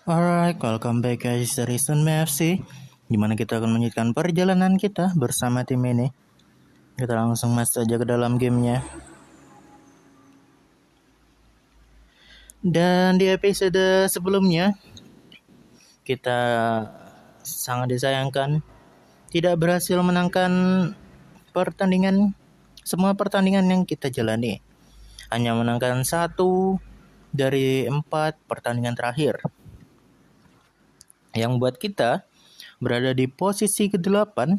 Alright, welcome back guys dari Sunme FC, dimana kita akan melanjutkan perjalanan kita bersama tim ini. Kita langsung masuk aja ke dalam gamenya. Dan di episode sebelumnya, kita sangat disayangkan tidak berhasil menangkan semua pertandingan yang kita jalani. Hanya menangkan 1 dari 4 pertandingan terakhir, yang buat kita berada di posisi ke-8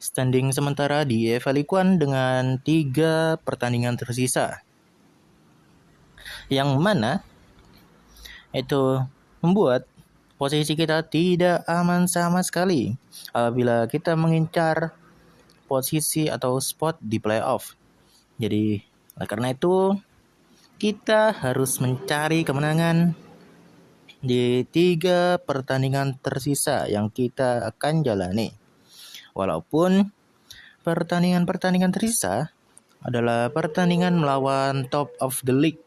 standing sementara di EFA League One dengan 3 pertandingan tersisa, yang mana itu membuat posisi kita tidak aman sama sekali apabila kita mengincar posisi atau spot di playoff. Jadi karena itu kita harus mencari kemenangan di 3 pertandingan tersisa yang kita akan jalani. Walaupun pertandingan tersisa adalah pertandingan melawan top of the league,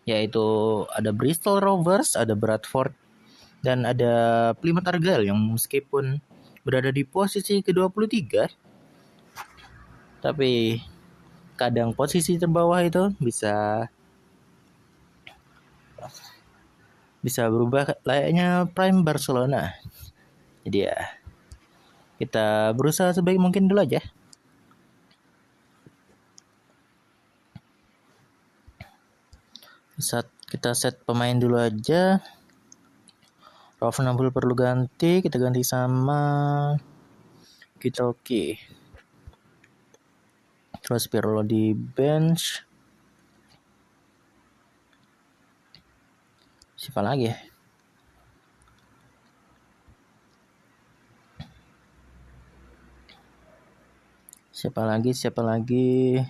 yaitu ada Bristol Rovers, ada Bradford, dan ada Plymouth Argyle yang meskipun berada di posisi ke-23, tapi kadang posisi terbawah itu bisa berubah layaknya Prime Barcelona. Jadi ya, kita berusaha sebaik mungkin dulu aja. Kita set pemain dulu aja. Rafa Nampul perlu ganti, kita ganti sama Kitoki. Terus Pirlo di bench. Siapa lagi ya? Siapa lagi?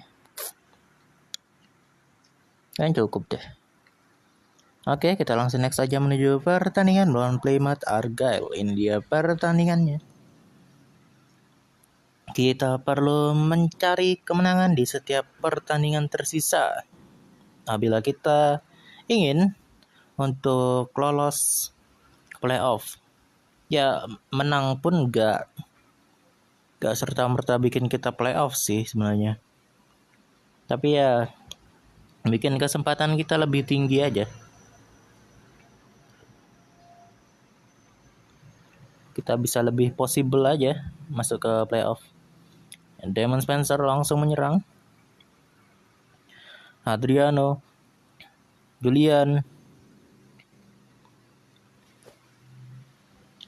Kan cukup deh. Oke, kita langsung next aja menuju pertandingan melawan Plymouth Argyle. Ini dia pertandingannya. Kita perlu mencari kemenangan di setiap pertandingan tersisa apabila kita ingin untuk lolos playoff. Ya, menang pun gak serta-merta bikin kita playoff sih sebenarnya. Tapi ya bikin kesempatan kita lebih tinggi aja. Kita bisa lebih possible aja masuk ke playoff. Damon Spencer langsung menyerang. Adriano, Julian.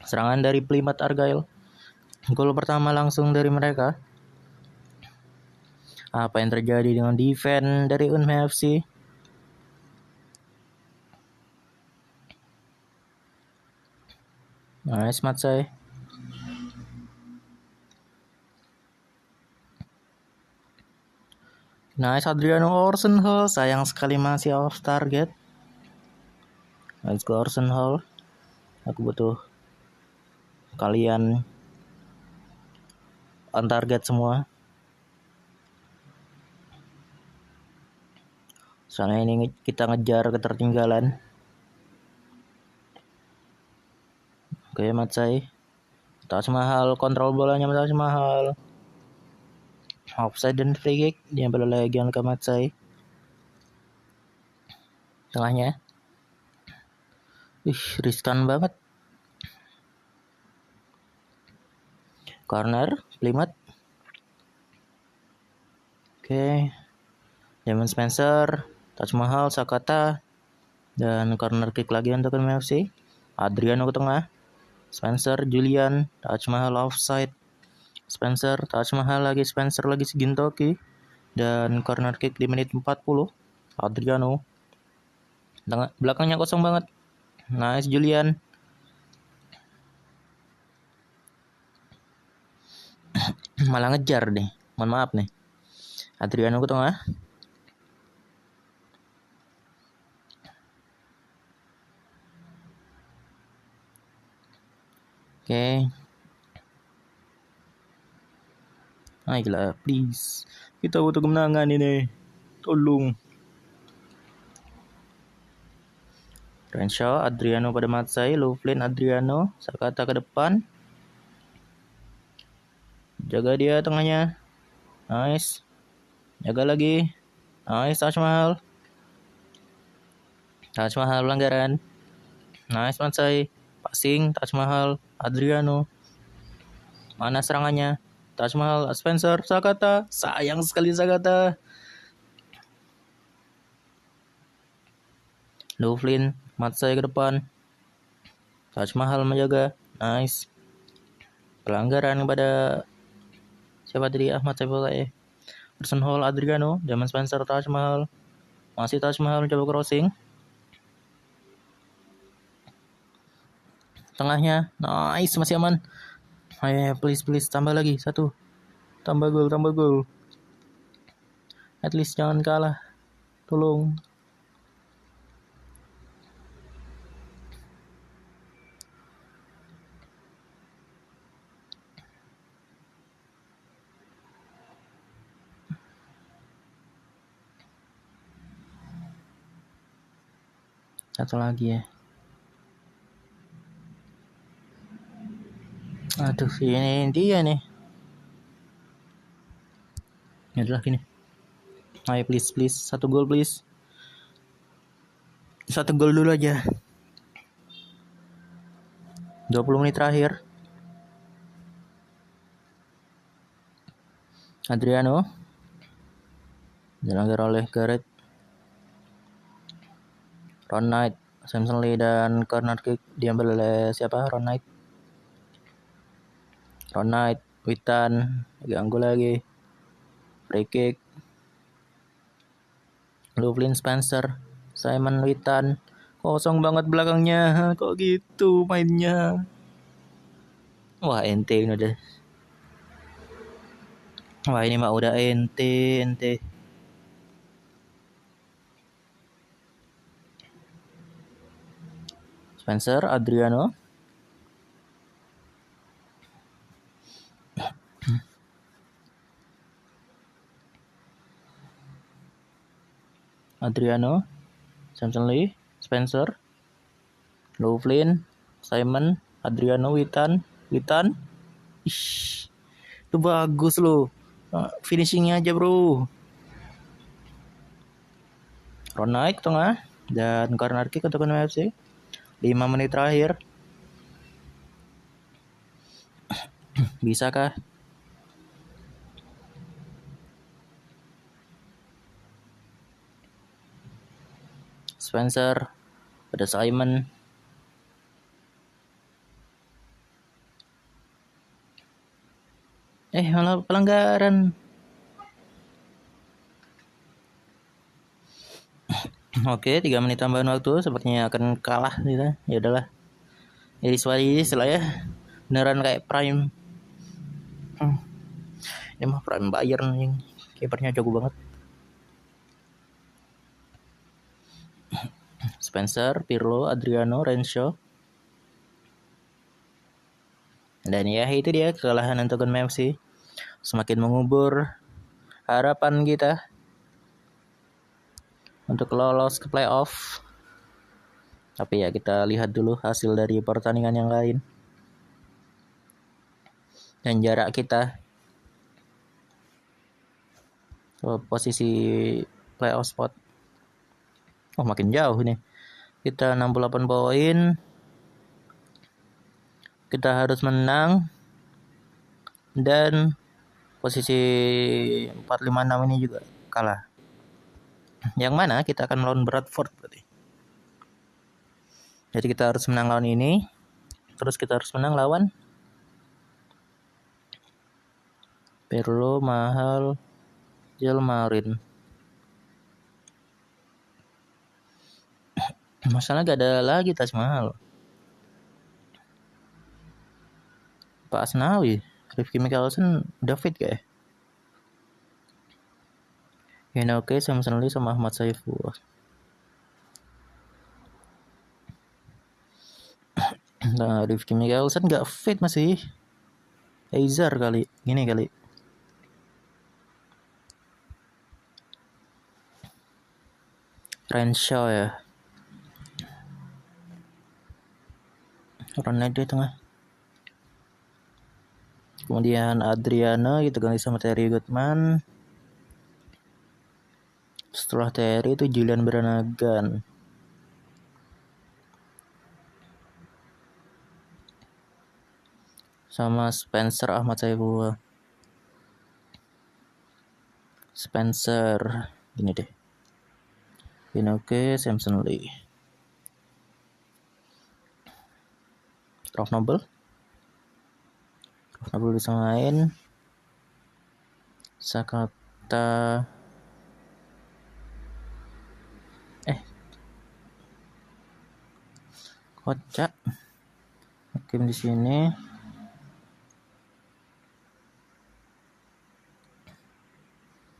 Serangan dari Plymouth Argyle. Gol pertama langsung dari mereka. Apa yang terjadi dengan defense dari Unme FC? Nice Matsai. Nice Adriano Orson Hall. Sayang sekali masih off target. Let's go Orson Hall. Aku butuh kalian on target semua. Soalnya ini kita ngejar ketertinggalan. Oke, Matsai. Taj Mahal, kontrol bolanya Taj Mahal. Offside dan free kick, dia lagi ke Matsai. Tengahnya. Riskan banget. Corner, Plymouth. Oke. Damon Spencer, Taj Mahal, Sakata. Dan corner kick lagi untuk NFC. Adriano ke tengah. Spencer, Julian, Taj Mahal offside. Spencer, Taj Mahal lagi, Spencer lagi, Gintoki. Dan corner kick di menit 40. Adriano. Belakangnya kosong banget. Nice Julian. Malah ngejar nih. Mohon maaf nih. Adriano ke tengah. Oke. Ayolah, please. Kita butuh kemenangan ini. Tolong. Renshaw, Adriano pada Matsai, Louvlin, Adriano, Sakata ke depan. Jaga dia tengahnya. Nice. Jaga lagi. Nice, Taj Mahal. Taj Mahal pelanggaran. Nice Matsai. Passing, Taj Mahal, Adriano. Mana serangannya? Taj Mahal, Spencer, Sakata. Sayang sekali Sakata. Louvlin, Matsai ke depan. Taj Mahal menjaga. Nice. Pelanggaran kepada siapa tadi? Ahmad Saifullah ya. Person Hall, Adriano. Zaman Spencer, Taj Mahal. Masih Taj Mahal mencoba crossing. Tengahnya. Nice. Masih aman. Ayo please tambah lagi. 1. Tambah gol. At least jangan kalah. Tolong. Satu lagi ya. Aduh, ini dia nih. Ya udah gini. Ayo please. 1 gol please. 1 gol dulu aja. 20 menit terakhir. Adriano. Dilanggar oleh Gareth. Ron Knight, Samson Lee, dan corner kick diambil oleh siapa? Ron Knight, Witan, ganggu lagi. Free kick. Louvlin, Spencer, Simon, Witan. Kosong banget belakangnya. Kok gitu mainnya? Wah, ente ini udah. Wah, ini mah udah ente. Spencer, Adriano. Samson Lee, Spencer, Louvlin, Simon, Adriano, Witan. Ish, itu bagus loh. Finishingnya aja bro. Ron Knight tengah dan corner kick untuk NFC. 5 menit terakhir. Bisakah? Spencer pada Simon. Malah pelanggaran. Oke, 3 menit tambahan waktu, sepertinya akan kalah gitu. Ya udahlah. Jadi lah ya. Beneran kayak Prime. Ini mah Prime Bayern yang kipernya jago banget. Spencer, Pirlo, Adriano, Renshaw. Dan ya itu dia kekalahan untuk FC. Semakin mengubur harapan kita untuk lolos ke playoff. Tapi ya kita lihat dulu hasil dari pertandingan yang lain. Dan jarak kita ke posisi playoff spot. Oh, makin jauh nih. Kita 68 poin. Kita harus menang. Dan posisi 456 ini juga kalah. Yang mana kita akan melawan Bradford berarti. Jadi kita harus menang lawan ini. Terus kita harus menang lawan Pirlo, Mahal, Jelmarin. Masalah gak ada lagi Taj Mahal. Pak Asnawi, Rifki Mikkelsen, David kayak. Oke, Samson Lee sama Ahmad Saifullah. Nah, Rifki Mikkelsen gak fit masih. Eizer kali, gini kali. Renshaw ya. Ronaldo di tengah. Kemudian Adriano gitu ganti sama Terry Goodman. Setelah Terry itu Julian Branagh. Sama Spencer Ahmad Saifullah. Spencer gini deh. Inoke, Samson Lee. Prof Noble bisa main. Sakata kocak hakim di sini.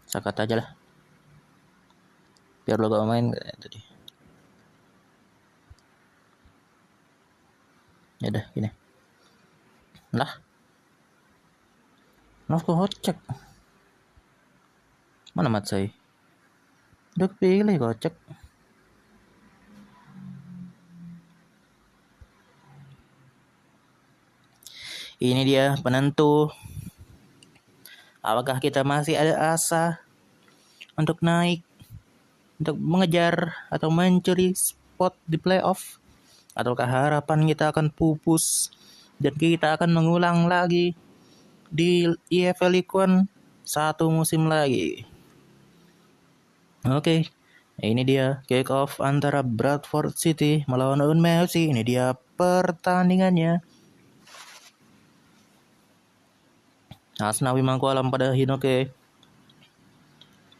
Sakata aja lah. Biar lo gak main kayak tadi. Ya udah gini. Lah. Kocak. Mana Matsai? Udah pilih kocak. Ini dia penentu. Apakah kita masih ada asa untuk naik, untuk mengejar atau mencuri spot di playoff? Ataukah harapan kita akan pupus dan kita akan mengulang lagi di EFL League One satu musim lagi? Oke. Ini dia kick off antara Bradford City melawan Bournemouth FC. Ini dia pertandingannya. Asnawi Mangkualam pada Hinoke.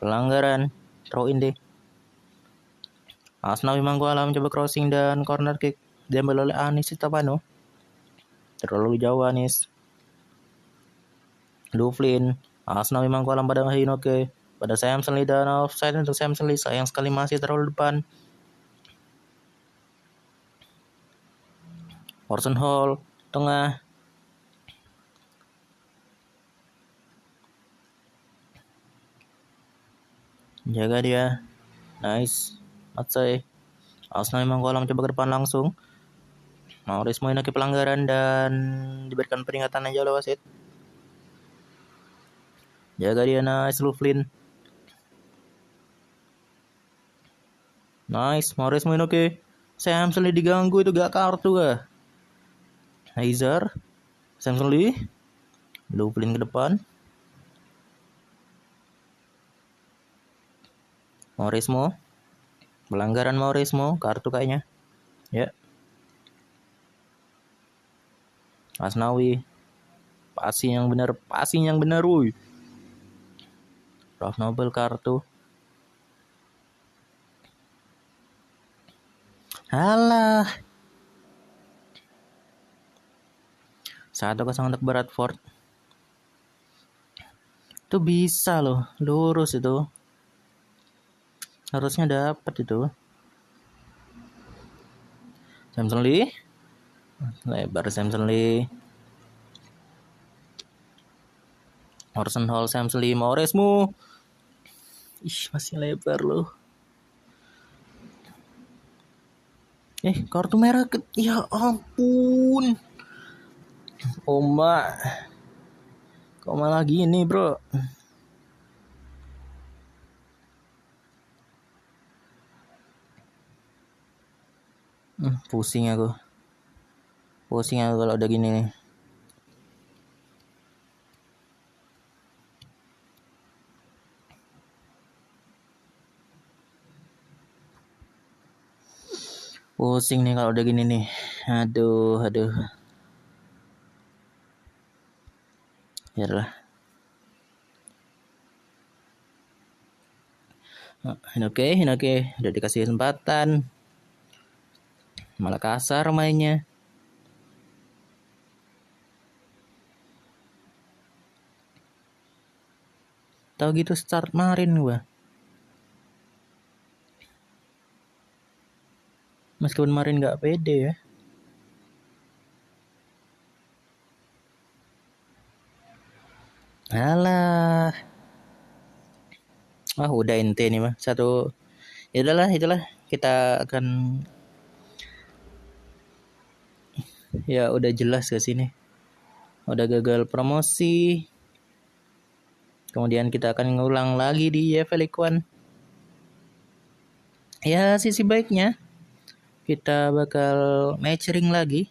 Pelanggaran. Throw in deh. Asnawi Mangkualam coba crossing dan corner kick. Diambil oleh Anis Sitapano. Terlalu jauh Anis. Duflin. Asnawi Mangkualam pada Hinoke. Pada Samson Lee dan offside untuk Samson Lee. Sayang sekali masih terlalu depan. Orson Hall. Tengah. Jaga dia. Nice. Matsai. Asnawi Mangkualam coba ke depan langsung. Maurice Moinaki pelanggaran dan diberikan peringatan aja oleh wasit. Jaga dia, nice. Luflin. Nice. Maurice Moinaki. Samson Lee diganggu itu gak kartu kah? Hazard. Samson Lee. Luflin ke depan. Maurismo. Pelanggaran Maurismo. Kartu kayaknya. Ya. Asnawi. Passing yang benar, wuih. Prof Noble kartu. Alah. 1-0 untuk Bradford. Itu bisa loh, lurus itu. Harusnya dapat itu. Samson Lee. Lebar Samson Lee. Orson Hall, Samson Lee, Mauresmo. Masih lebar loh. Kartu merah. Ya ampun. Oma. Kok malah gini, bro? Pusing aku kalau udah gini nih. Pusing nih kalau udah gini nih. Aduh. Biarlah. Oke, udah dikasih kesempatan. Malah kasar mainnya. Tahu gitu start kemarin gua. Meskipun kemarin gak pede ya. Alah. Udah ente nih mah. Satu. Itulah. Kita akan Ya udah jelas ke sini. Udah gagal promosi. Kemudian kita akan ngulang lagi di EFL League One. Ya sisi baiknya kita bakal matching lagi.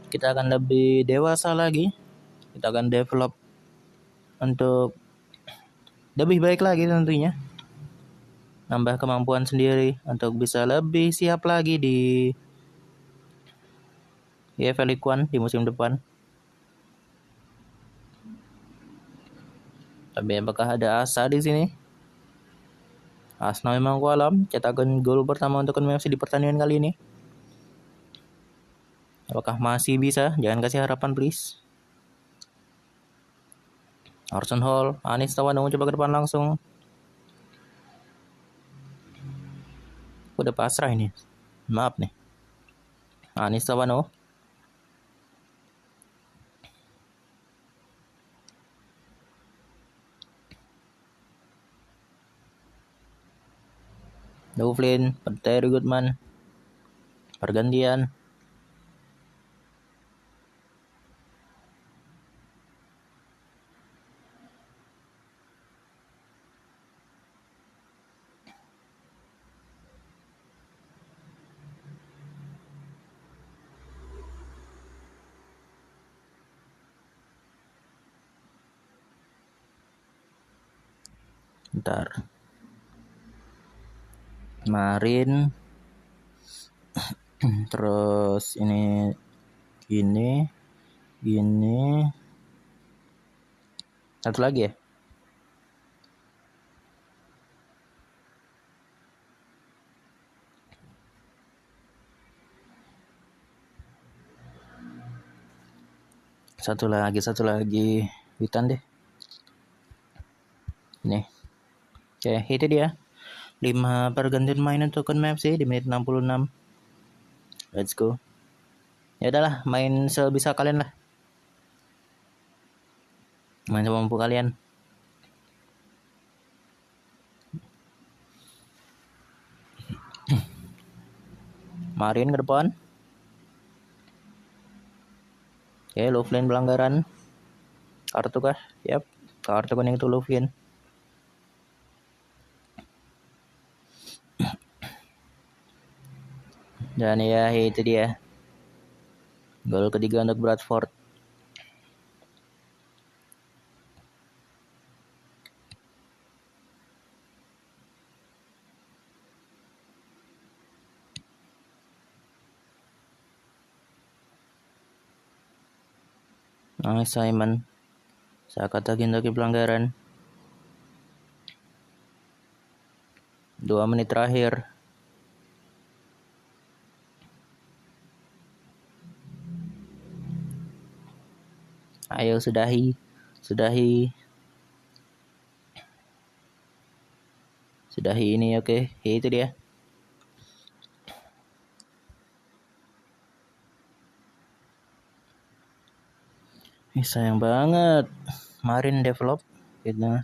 Kita akan lebih dewasa lagi. Kita akan develop untuk lebih baik lagi tentunya. Nambah kemampuan sendiri untuk bisa lebih siap lagi di EFL League One di musim depan. Tapi apakah ada asa di sini? Arsenal memang kualam cetakkan gol pertama untuk NFC di pertandingan kali ini. Apakah masih bisa? Jangan kasih harapan please. Orson Hall, Anis Tawano coba ke depan langsung. Udah pasrah ini. Maaf nih. Anis Tawano. Dovlin, Terry Goodman. Pergantian. Bentar. Kemarin terus ini gini satu lagi ya. Satu lagi Witan deh ini. Oke, itu dia 5 pergantian main untuk FC di menit 66. Let's go. Ya udahlah, main sebisa kalian lah. Main semampu kalian. Marin ke depan. Oke, Lovren pelanggaran. Kartu kah? Yap, kartu kuning itu Lovren. Dan ya itu dia. Gol ketiga untuk Bradford. Simon. Sakata Gintoki pelanggaran. 2 menit terakhir. Ayo sudahi. Sudahi ini oke. Itu dia. Sayang banget. Marin develop gitu.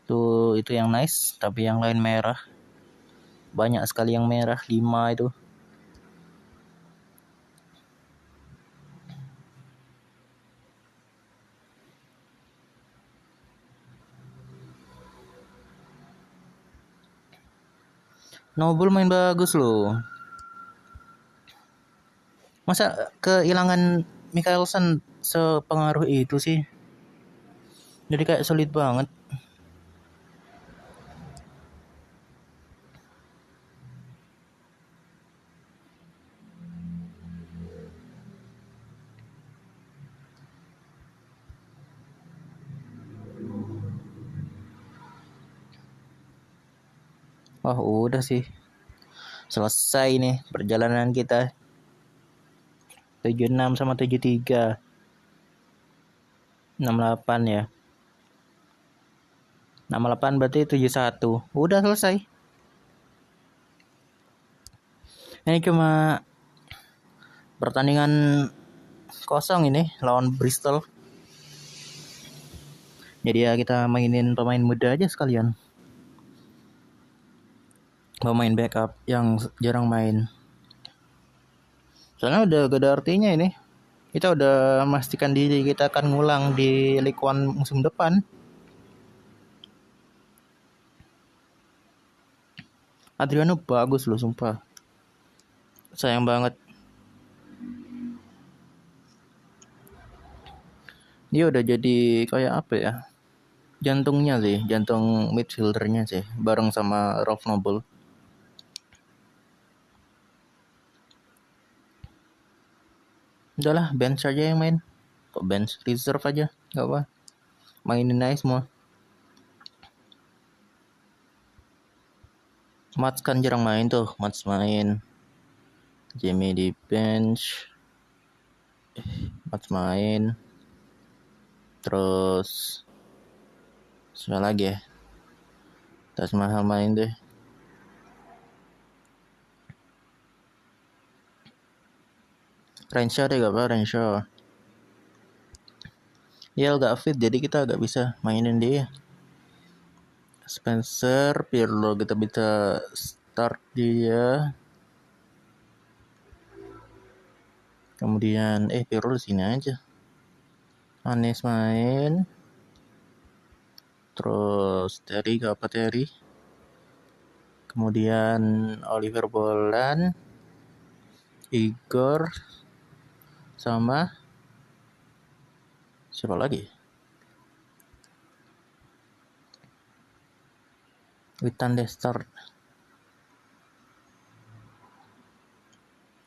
Tuh itu yang nice, tapi yang lain merah. Banyak sekali yang merah, 5 itu. Noble main bagus loh. Masa kehilangan Mikkelsen sepengaruh itu sih? Jadi kayak sulit banget. Wah udah sih. Selesai nih perjalanan kita. 76 sama 73. 68 ya. 68 berarti 71. Udah selesai. Ini cuma pertandingan kosong ini lawan Bristol. Jadi ya kita mainin pemain muda aja sekalian. pemain backup yang jarang main. Soalnya udah gak ada artinya ini. Kita udah memastikan diri kita akan ngulang di League One musim depan. Adriano bagus loh sumpah. Sayang banget. Dia udah jadi kayak apa ya? Jantungnya sih, jantung midfieldernya sih, bareng sama Ralph Noble. Udahlah, bench aja yang main. Kok bench? Reserve aja, gak apa. Mainin aja semua. Mats kan jarang main tuh, Mats main. Jamie di bench. Mats main. Terus siapa lagi ya? Taj Mahal main deh. Renshaw deh gak apa, Renshaw. Dia agak fit jadi kita agak bisa mainin dia. Spencer, Pirlo kita bisa start dia. Kemudian Pirlo di sini aja. Anes main. Terus Terry gak apa Terry. Kemudian Oliver Bolan, Igor, sama siapa lagi? Witan deh start.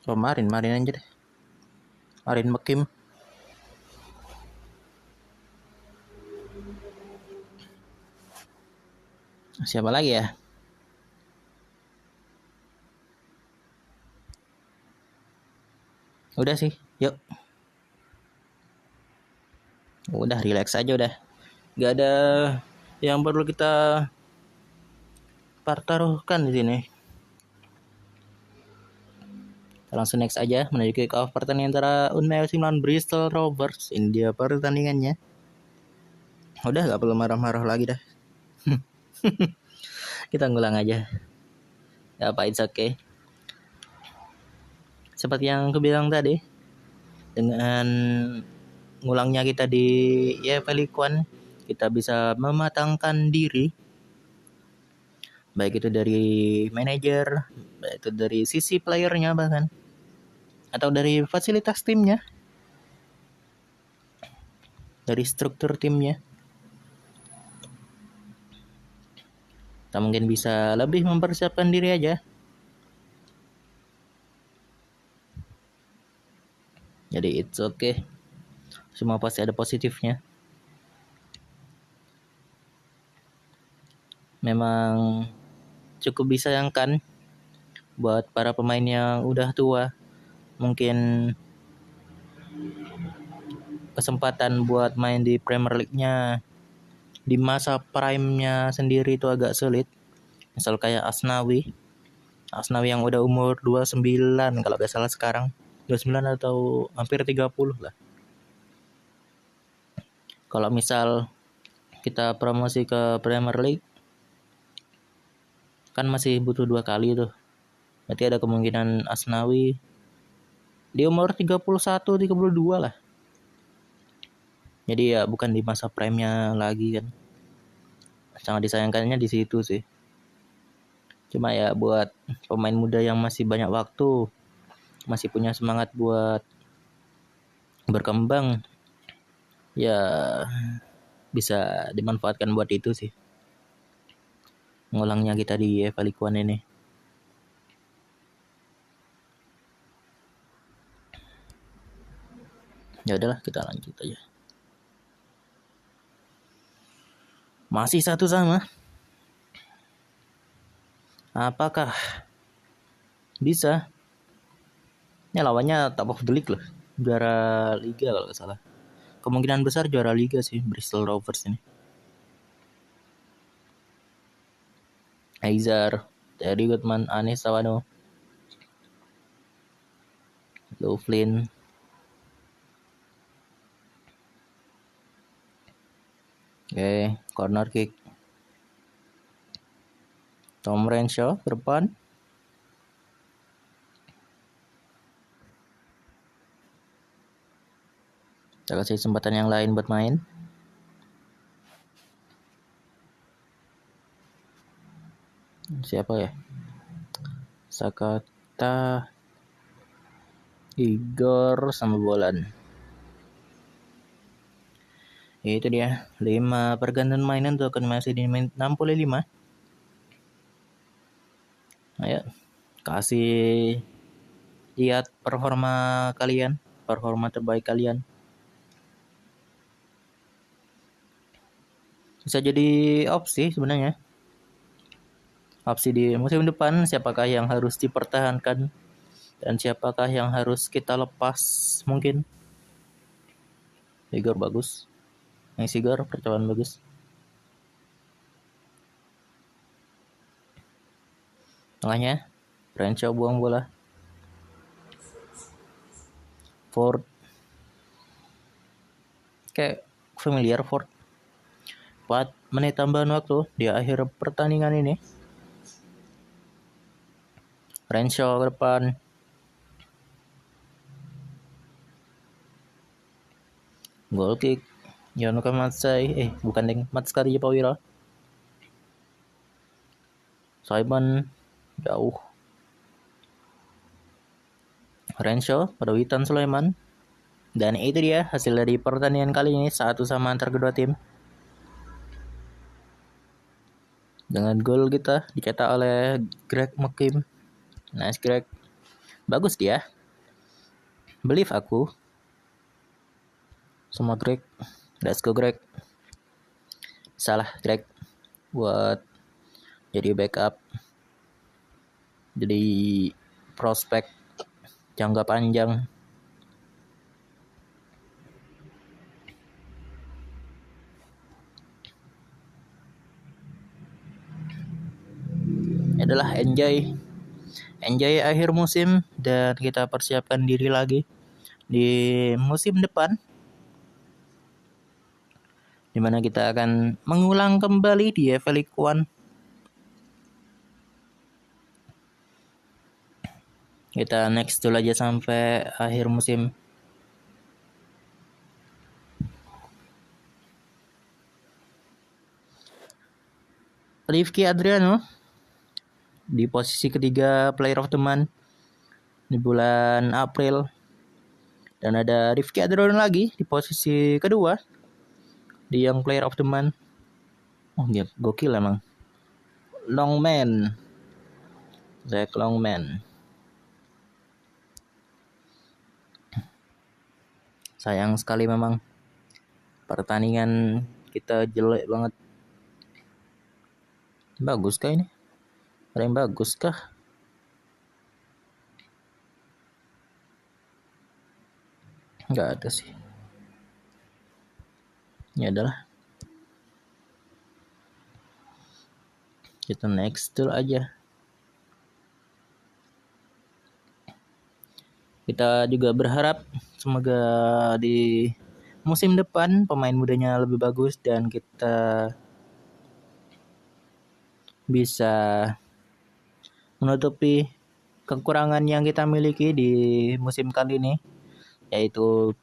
Marin aja deh. Marin Mekim. Siapa lagi ya? Udah sih, yuk. Udah relax aja udah. Gak ada yang perlu kita pertaruhkan di sini. Kita langsung next aja menuju kick off pertandingan antara Unai FC melawan Bristol Rovers. Ini dia pertandingannya. Udah gak perlu marah-marah lagi dah. Kita ngulang aja. Ya apa, it's okay. Seperti yang aku bilang tadi, dengan ngulangnya kita di EFL League One, kita bisa mematangkan diri, baik itu dari manajer, baik itu dari sisi playernya bahkan, atau dari fasilitas timnya, dari struktur timnya. Kita mungkin bisa lebih mempersiapkan diri aja. Jadi it's okay. Semua pasti ada positifnya. Memang cukup disayangkan buat para pemain yang udah tua. Mungkin kesempatan buat main di Premier League-nya di masa prime-nya sendiri itu agak sulit. Misal kayak Asnawi yang udah umur 29 kalau gak salah sekarang. 29 atau hampir 30 lah. Kalau misal kita promosi ke Premier League kan masih butuh 2 kali tuh. Berarti ada kemungkinan Asnawi di umur 31, 32 lah. Jadi ya bukan di masa prime-nya lagi kan. Sangat disayangkannya di situ sih. Cuma ya buat pemain muda yang masih banyak waktu, masih punya semangat buat berkembang, ya bisa dimanfaatkan buat itu sih. Ngulangnya kita di EFL League One ini. Ya udahlah, kita lanjut aja. Masih 1-1. Apakah bisa? Ini lawannya top of the league loh. Juara liga kalau nggak salah. Kemungkinan besar juara liga sih Bristol Rovers ini. Aizar, Terry Goodman, Anis Sawano, Loughlin. Oke, corner kick. Tom Renshaw ke depan. Kita kasih kesempatan yang lain buat main. Siapa ya? Sakata, Igor, sama Bolan. Itu dia 5 pergantian mainan tuh akan masih di menit 65. Ayo kasih lihat performa kalian, performa terbaik kalian. Bisa jadi opsi sebenarnya. Opsi di musim depan, siapakah yang harus dipertahankan dan siapakah yang harus kita lepas mungkin. Igor bagus. Yang Sigor percobaan bagus. Tengahnya Rancho buang bola. Ford kayak familiar Ford. 4 menit tambahan waktu di akhir pertandingan ini. Rancho ke depan. Goal kick. Yonuka Matsai. Bukan deng. Matskari Pawira. Simon jauh. Rancho pada Witan Sulaiman. Dan itu dia hasil dari pertandingan kali ini, 1-1 antar kedua tim. Dengan gol kita dicetak oleh Greg McKim. Nice Greg. Bagus dia. Believe aku. Sama Greg. Let's go Greg. Salah Greg. Buat jadi backup. Jadi prospek jangka panjang. Adalah enjoy akhir musim dan kita persiapkan diri lagi di musim depan, dimana kita akan mengulang kembali di EFL League One. Kita next dulu aja sampai akhir musim. Rifki Adriano di posisi ketiga Player of the Month di bulan April. Dan ada Rifki Adriano lagi di posisi kedua di Young Player of the Month. Oh dia gokil emang. Longman. Zach Longman. Sayang sekali memang. Pertandingan kita jelek banget. Bagus kah ini? Ada yang bagus kah? Nggak ada sih. Ini adalah. Kita next dulu aja. Kita juga berharap semoga di musim depan pemain mudanya lebih bagus dan kita bisa menutupi kekurangan yang kita miliki di musim kali ini, yaitu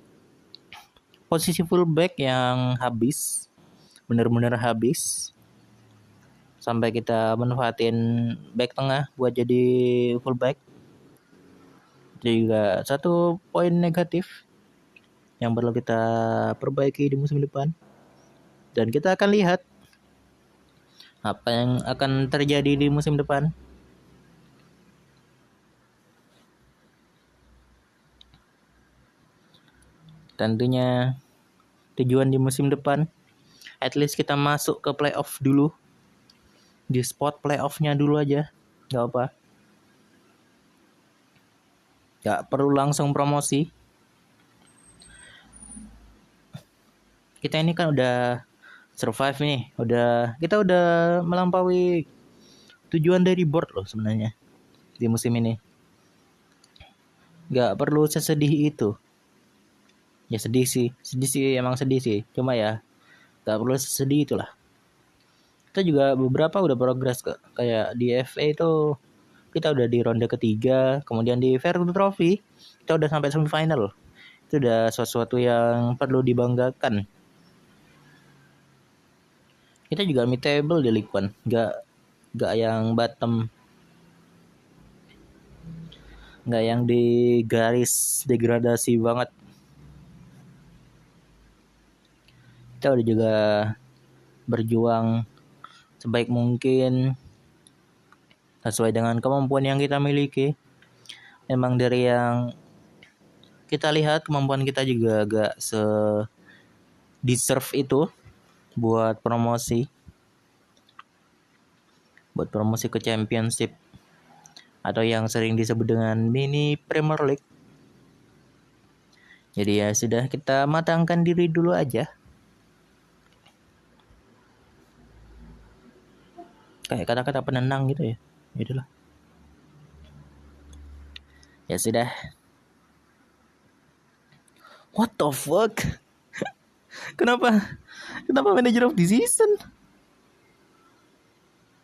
posisi fullback yang habis, benar-benar habis, sampai kita manfaatin back tengah buat jadi fullback. Juga satu poin negatif yang perlu kita perbaiki di musim depan. Dan kita akan lihat apa yang akan terjadi di musim depan. Tentunya tujuan di musim depan at least kita masuk ke playoff dulu. Di spot playoffnya dulu aja. Gak apa. Gak perlu langsung promosi. Kita ini kan udah survive nih. Kita udah melampaui tujuan dari board loh sebenarnya di musim ini. Gak perlu sesedih itu. Ya sedih sih emang sedih sih. Cuma ya gak perlu sesedih itulah. Kita juga beberapa udah progres kok. Kayak di FA itu kita udah di ronde ketiga, kemudian di Fairfield Trophy kita udah sampai semifinal. Itu udah sesuatu yang perlu dibanggakan. Kita juga mid table di League One, nggak yang bottom, nggak yang di garis degradasi banget. Kita udah juga berjuang sebaik mungkin sesuai dengan kemampuan yang kita miliki. Emang dari yang kita lihat kemampuan kita juga agak deserve itu buat promosi ke championship atau yang sering disebut dengan mini Premier League. Jadi ya sudah, kita matangkan diri dulu aja. Kayak kata-kata penenang gitu ya. Itulah. Ya sudah. What the fuck? Kenapa manager of the season?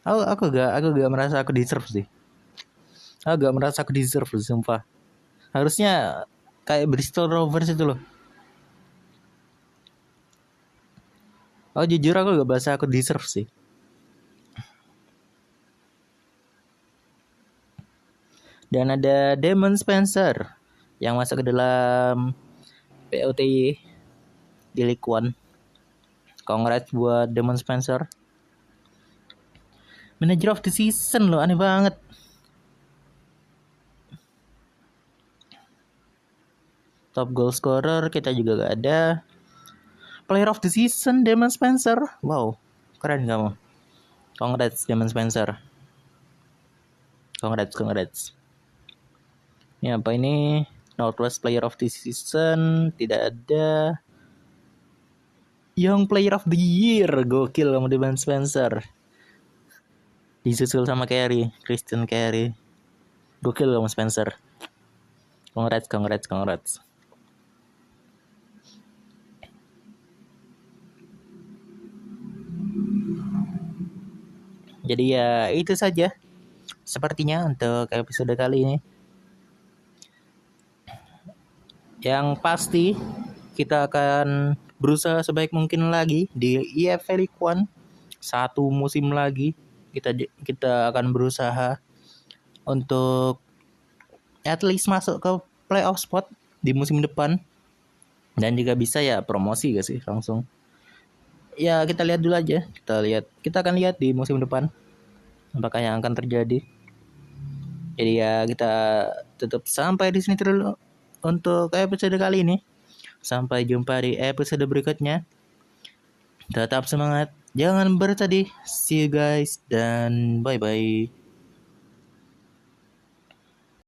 Aku gak merasa aku deserve sih. Aku gak merasa aku deserve sih, sumpah. Harusnya kayak Bristol Rovers itu loh. Oh jujur aku gak merasa aku deserve sih. Dan ada Damon Spencer yang masuk ke dalam POTY di League One. Congrats buat Damon Spencer. Manager of the season loh, aneh banget. Top goal scorer kita juga gak ada. Player of the season Damon Spencer. Wow, keren kamu. Congrats Damon Spencer. Congrats. Ini apa ini? Northwest Player of the Season tidak ada. Young Player of the Year, gokil kamu Damon Spencer. Disusul sama Christian Carey. Gokil kamu Spencer. Congrats. Jadi ya itu saja sepertinya untuk episode kali ini. Yang pasti kita akan berusaha sebaik mungkin lagi di EFL League One. 1 musim lagi kita akan berusaha untuk at least masuk ke playoff spot di musim depan. Dan juga bisa ya promosi gak sih langsung. Ya kita lihat dulu aja. Kita akan lihat di musim depan apakah yang akan terjadi. Jadi ya kita tutup sampai di sini dulu untuk episode kali ini. Sampai jumpa di episode berikutnya. Tetap semangat, jangan bersedih. See you guys dan bye-bye.